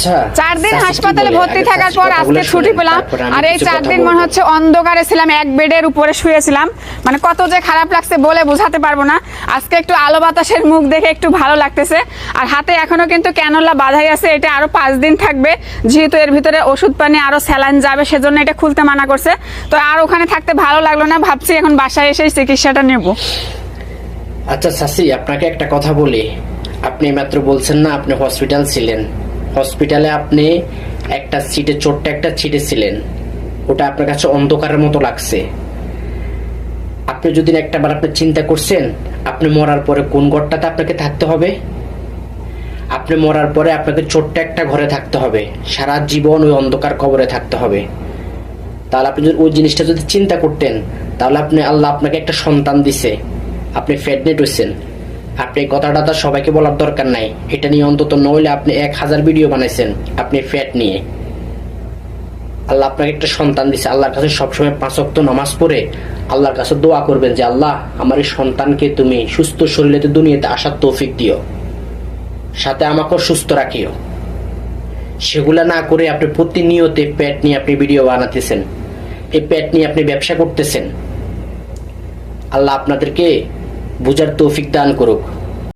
4 দিন হাসপাতালে ভর্তি থাকার পর আজকে ছুটি পেলাম। আর এই 4 দিন মনে হচ্ছে অন্ধকারে ছিলাম, এক বেডের উপরে শুয়েছিলাম। মানে কত যে খারাপ লাগছে বলে বোঝাতে পারবো না। আজকে একটু আলো বাতাসের মুখ দেখে একটু ভালো লাগতেছে। আর হাতে এখনো কিন্তু ক্যানোলা বাঁধাই আছে, এটা আরো 5 দিন থাকবে, যেহেতু এর ভিতরে ওষুধ পানি আরো স্যালাইন যাবে, সেজন্য এটা খুলতে মানা করছে। তো আর ওখানে থাকতে ভালো লাগলো না, ভাবছি এখন বাসায় এসে চিকিৎসাটা নেব। আচ্ছা চাচি, আপনাকে একটা কথা বলি। আপনি মাত্র বলছেন না আপনি হসপিটাল ছিলেন, হসপিটালে আপনি একটা সিটে, ছোট্ট একটা সিটে ছিলেন, ওটা আপনার কাছে অন্ধকারের মতো লাগছে। আপনি যদি একটাবার আপনি চিন্তা করছেন আপনি মরার পরে কোন ঘরটাতে আপনাকে থাকতে হবে? আপনি মরার পরে আপনাকে ছোট্ট একটা ঘরে থাকতে হবে, সারা জীবন ওই অন্ধকার কবরে থাকতে হবে। তাহলে আপনি যদি ওই জিনিসটা যদি চিন্তা করতেন, তাহলে আল্লাহ আপনাকে একটা সন্তান দিছে, আপনি প্রেগনেন্ট হয়েছেন। আপনি এই কথাটা তো সবাইকে বলার দরকার নাই, এটা নিয়ে অন্তত নইলে আপনি 1000 ভিডিও বানাইছেন আপনি ফ্যাট নিয়ে। আল্লাহ আপনাকে একটা সন্তান দিছে, আল্লাহর কাছে সবসময় 5 ওয়াক্ত নামাজ পড়ে আল্লাহর কাছে দোয়া করবেন যে আল্লাহ আমার এই সন্তানকে তুমি সুস্থ শরীরে দুনিয়াতে আসার তৌফিক দিও, সাথে আমাকেও সুস্থ রাখিও। সেগুলা না করে আপনি প্রতিনিয়ত পেট নিয়ে আপনি ভিডিও বানাতেছেন, এই পেট নিয়ে আপনি ব্যবসা করতেছেন। আল্লাহ আপনাদেরকে বুঝার তৌফিক দান করুক।